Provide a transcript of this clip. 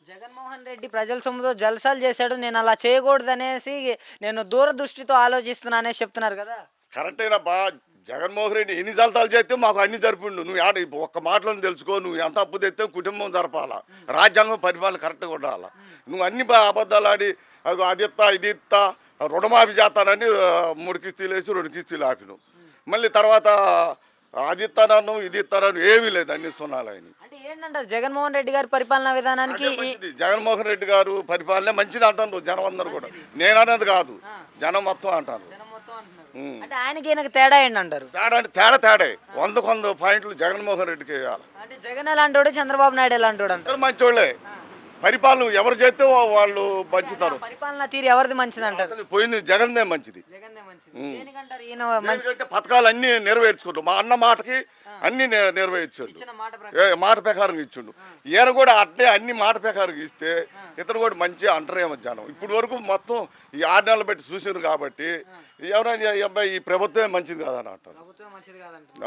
జగన్మోహన్ రెడ్డి ప్రజల సొమ్ముతో జల్సాలు చేశాడు, నేను అలా చేయకూడదనేసి నేను దూరదృష్టితో ఆలోచిస్తున్నానేసి చెప్తున్నారు కదా. కరెక్టేనా బా. జగన్మోహన్ రెడ్డి ఎన్ని జలతాలు చేస్తే మాకు అన్ని జరిపిండు. నువ్వు ఆడ ఒక్క మాటలను తెలుసుకో. నువ్వు ఎంత అప్పు తెస్తే కుటుంబం జరపాలా, రాజ్యాంగం పరిపాలన కరెక్ట్గా ఉండాలా. నువ్వు అన్ని అబద్ధాలు ఆడి అది ఇస్తా ఇది ఇస్తా రుణమాఫీ చేస్తానని 3 కిస్తీలు వేసి 2 కిస్తీలు ఆపిను. మళ్ళీ తర్వాత అది ఇస్తానన్ను ఇది ఇస్తానని ఏమీ లేదు, అన్ని సున్నాలు ఆయన. అంటే ఏంటంటారు జగన్మోహన్ రెడ్డి గారి పరిపాలనా విధానానికి? జగన్మోహన్ రెడ్డి గారు పరిపాలన మంచిది అంటారు జనం అందరూ కూడా. నేను అనేది కాదు, జనం మొత్తం అంటారు. అంటే ఆయనకి ఈయనకి తేడా ఏంటంటారు? తేడా అంటే తేడా 100 పాయింట్లు జగన్మోహన్ రెడ్డికి వేయాలి. అంటే జగన్ ఎలాంటోడు, చంద్రబాబు నాయుడు ఎలాంటోడు అంటారు? అందరూ మంచోళ్ళే. పరిపాలన ఎవరు చేస్తే వాళ్ళు పంచుతారు. పరిపాలన తీరు ఎవరిది మంచిది అంటారు? పోయింది జగన్దే మంచిది. జగన్దే మంచిది. దేనికంటారు ఈయన మంచి? అంటే పథకాలు అన్ని నెరవేర్చుకుంటాం. మా అన్న మాటకి అన్ని నెరవేర్చాడు, ఇచ్చిన మాట ప్రకారం. మాట ప్రకారం ఇచ్చిండు. ఈయన కూడా అట్లే అన్ని మాట ప్రకారం ఇస్తే ఇతను కూడా మంచిగా అంటారేమో జనం. ఇప్పుడు వరకు మొత్తం ఈ 6 నెలలు పెట్టి చూసారు కాబట్టి ఎవరైనా ఈ అబ్బాయి ఈ ప్రభుత్వమే మంచిది కాదని అంటారు. ప్రభుత్వం మంచిది కాదంటారు.